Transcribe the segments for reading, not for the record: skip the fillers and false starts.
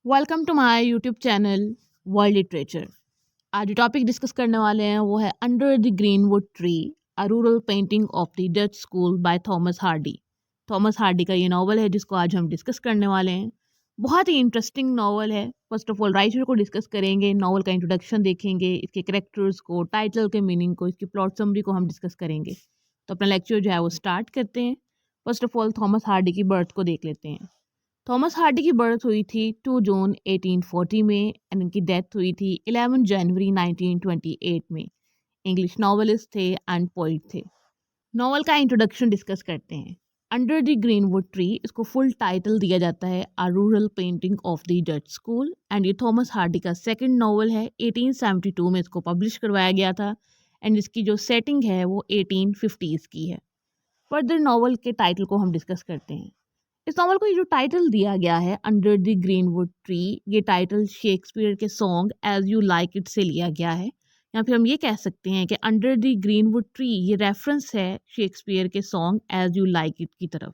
Welcome to my YouTube channel world literature. आज जो topic discuss करने वाले हैं वो है under the greenwood tree, a rural painting of the Dutch school by Thomas Hardy. Thomas Hardy का ये नावल है जिसको आज हम डिस्कस करने वाले हैं। बहुत ही इंटरेस्टिंग नावल है। फर्स्ट ऑफ ऑल राइटर को डिस्कस करेंगे, नावल का इंट्रोडक्शन देखेंगे, इसके करेक्टर्स को, टाइटल के मीनिंग को, इसकी प्लॉट समरी को हम डिस्कस करेंगे। तो अपना लेक्चर जो है वो स्टार्ट करते हैं। First of all Thomas Hardy की बर्थ को देख लेते हैं। थॉमस हार्डी की बर्थ हुई थी 2 जून 1840 में एंड इनकी डेथ हुई थी 11 जनवरी 1928 में। इंग्लिश नॉवेलिस्ट थे एंड पोइट थे। नॉवल का इंट्रोडक्शन डिस्कस करते हैं। अंडर द ग्रीनवुड ट्री, इसको फुल टाइटल दिया जाता है अ rural painting of the Dutch school, and ये थॉमस हार्डी का सेकंड नॉवल है। 1872 में इसको पब्लिश करवाया गया था एंड इसकी जो सेटिंग है वो 1850s की है। फर्दर नॉवल के टाइटल को हम डिस्कस करते हैं। इस नॉवल को ये जो टाइटल दिया गया है अंडर द ग्रीनवुड ट्री, ये टाइटल शेक्सपियर के song as you like it से लिया गया है। या फिर हम ये कह सकते हैं कि अंडर द ग्रीनवुड ट्री ये रेफरेंस है शेक्सपियर के song as you like it की तरफ।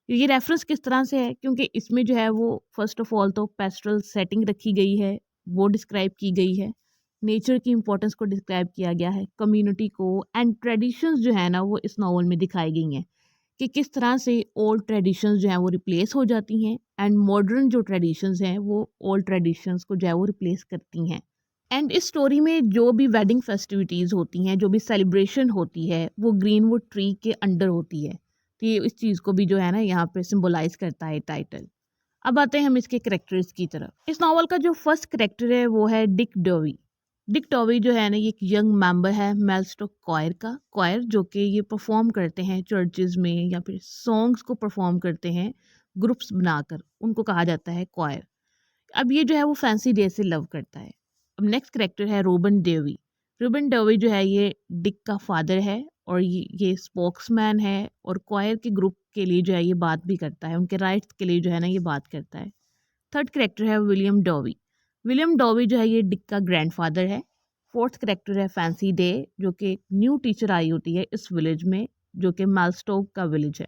ये रेफरेंस किस तरह से है, क्योंकि इसमें जो है वो फर्स्ट ऑफ ऑल तो पेस्टल सेटिंग रखी गई है, वो डिस्क्राइब की गई है, नेचर की इंपॉर्टेंस को डिस्क्राइब किया गया है, कम्युनिटी को एंड ट्रेडिशंस जो है ना वो इस नॉवल में दिखाई गई हैं कि किस तरह से ओल्ड ट्रेडिशंस जो हैं वो रिप्लेस हो जाती हैं एंड मॉडर्न जो ट्रेडिशंस हैं वो ओल्ड ट्रेडिशंस को जो है वो रिप्लेस करती हैं। एंड इस स्टोरी में जो भी वेडिंग फेस्टिविटीज़ होती हैं, जो भी सेलिब्रेशन होती है, वो ग्रीनवुड ट्री के अंडर होती है। तो ये इस चीज़ को भी जो है ना यहाँ पे सिंबलाइज करता है टाइटल। अब आते हैं हम इसके करेक्टर्स की तरफ। इस नावल का जो फर्स्ट करेक्टर है वो है डिक डोवी। डिक डोवी जो है ना ये एक यंग मेंबर है मेलस्टोक क्वायर का। क्वायर जो कि ये परफॉर्म करते हैं चर्चेज में या फिर सॉन्ग्स को परफॉर्म करते हैं ग्रुप्स बनाकर, उनको कहा जाता है क्वायर। अब ये जो है वो फैंसी डे से लव करता है। अब नेक्स्ट करेक्टर है रोबन डेवी। रोबन डेवी जो है ये डिक का फादर है और ये स्पोक्समैन है और क्वायर के ग्रुप के लिए जो है ये बात भी करता है, उनके राइट्स के लिए जो है ना ये बात करता है। थर्ड करेक्टर है विलियम डॉवी। विलियम डॉवी जो है ये डिक का ग्रैंडफादर है। फोर्थ करेक्टर है फैंसी डे, जो कि न्यू टीचर आई होती है इस विलेज में, जो कि मेलस्टोक का विलेज है।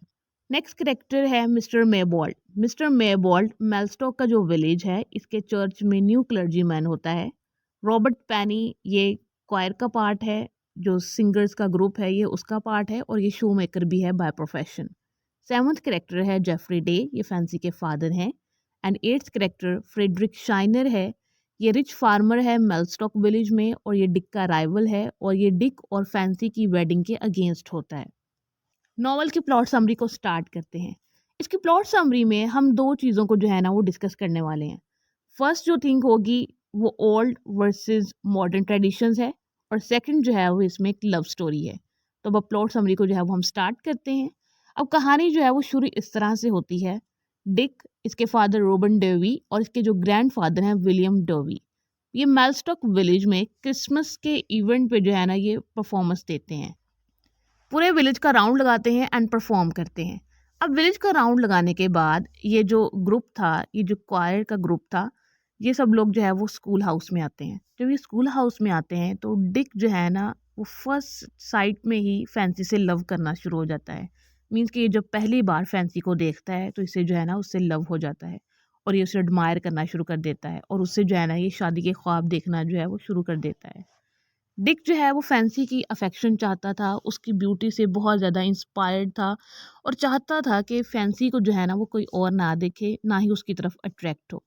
नेक्स्ट करेक्टर है मिस्टर मेबॉल्ट। मिस्टर मेबॉल्ट मेलस्टोक का जो विलेज है इसके चर्च में न्यू क्लर्जी मैन होता है। रॉबर्ट पैनी ये क्वायर का पार्ट है, जो सिंगर्स का ग्रुप है ये उसका पार्ट है और ये शो मेकर भी है बाय प्रोफेशन। सेवंथ करेक्टर है जेफरी डे, ये फैंसी के फादर हैं। And eighth character Frederic Shiner है, ये रिच फार्मर है मेलस्टॉक विलेज में और ये डिक का राइवल है और ये डिक और फैंसी की वेडिंग के अगेंस्ट होता है। नॉवल की प्लॉट समरी को स्टार्ट करते हैं। इसकी प्लॉट समरी में हम दो चीज़ों को जो है ना वो डिस्कस करने वाले हैं। फर्स्ट जो थिंग होगी वो ओल्ड वर्सेस मॉडर्न ट्रेडिशंस है और सेकंड जो है वो इसमें एक लव स्टोरी है। तो अब प्लॉट समरी को जो है वो हम स्टार्ट करते हैं। अब कहानी जो है वो शुरू इस तरह से होती है। डिक, इसके फादर रोबन डेवी और इसके जो ग्रैंडफादर हैं विलियम डेवी, ये मेलस्टॉक विलेज में क्रिसमस के इवेंट पे जो है ना ये परफॉर्मेंस देते हैं। पूरे विलेज का राउंड लगाते हैं एंड परफॉर्म करते हैं। अब विलेज का राउंड लगाने के बाद ये जो ग्रुप था, ये जो क्वायर का ग्रुप था, ये सब लोग जो है वो स्कूल हाउस में आते हैं। जब ये स्कूल हाउस में आते हैं तो डिक जो है ना वो फर्स्ट साइट में ही फैंसी से लव करना शुरू हो जाता है। मीन्स कि ये जब पहली बार फैंसी को देखता है तो इसे जो है ना उससे लव हो जाता है और ये उसे एडमायर करना शुरू कर देता है और उससे जो है ना ये शादी के ख्वाब देखना जो है वो शुरू कर देता है। डिक जो है वो फैंसी की अफेक्शन चाहता था, उसकी ब्यूटी से बहुत ज़्यादा इंस्पायर्ड था और चाहता था कि फैंसी को जो है ना वो कोई और ना देखे, ना ही उसकी तरफ अट्रैक्ट हो।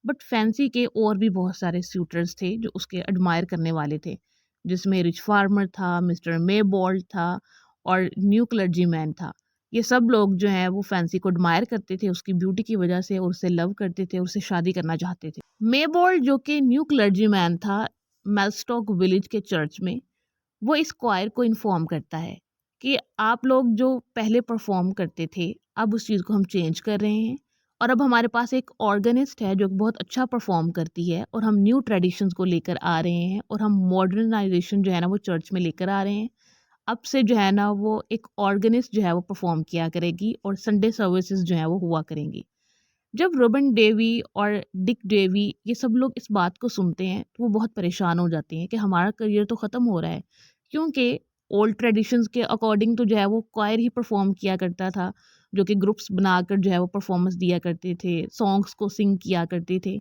बट फैंसी के और भी बहुत सारे सूटर्स थे जो उसके एडमायर करने वाले थे, जिसमें रिच फार्मर था, मिस्टर मेबॉल्ट था और न्यू क्लर्जी मैन था। ये सब लोग जो हैं वो फैंसी को एडमायर करते थे उसकी ब्यूटी की वजह से और उससे लव करते थे, उससे शादी करना चाहते थे। मेबॉल्ट जो कि न्यू क्लर्जी मैन था मेलस्टॉक विलेज के चर्च में, वो इस क्वायर को इन्फॉर्म करता है कि आप लोग जो पहले परफॉर्म करते थे अब उस चीज़ को हम चेंज कर रहे हैं और अब हमारे पास एक ऑर्गेनिस्ट है जो बहुत अच्छा परफॉर्म करती है और हम न्यू ट्रेडिशंस को लेकर आ रहे हैं और हम मॉडर्नाइजेशन जो है ना वो चर्च में लेकर आ रहे हैं। अब से जो है ना वो एक ऑर्गेनिस्ट जो है वो परफॉर्म किया करेगी और संडे सर्विसेज जो है वो हुआ करेंगी। जब रोबन डेवी और डिक डेवी ये सब लोग इस बात को सुनते हैं तो वो बहुत परेशान हो जाते हैं कि हमारा करियर तो ख़त्म हो रहा है, क्योंकि ओल्ड ट्रेडिशंस के अकॉर्डिंग तो जो है वो क्वायर ही परफॉर्म किया करता था, जो कि ग्रुप्स बनाकर जो है वो परफॉर्मेंस दिया करते थे, सॉन्ग्स को सिंग किया करते थे।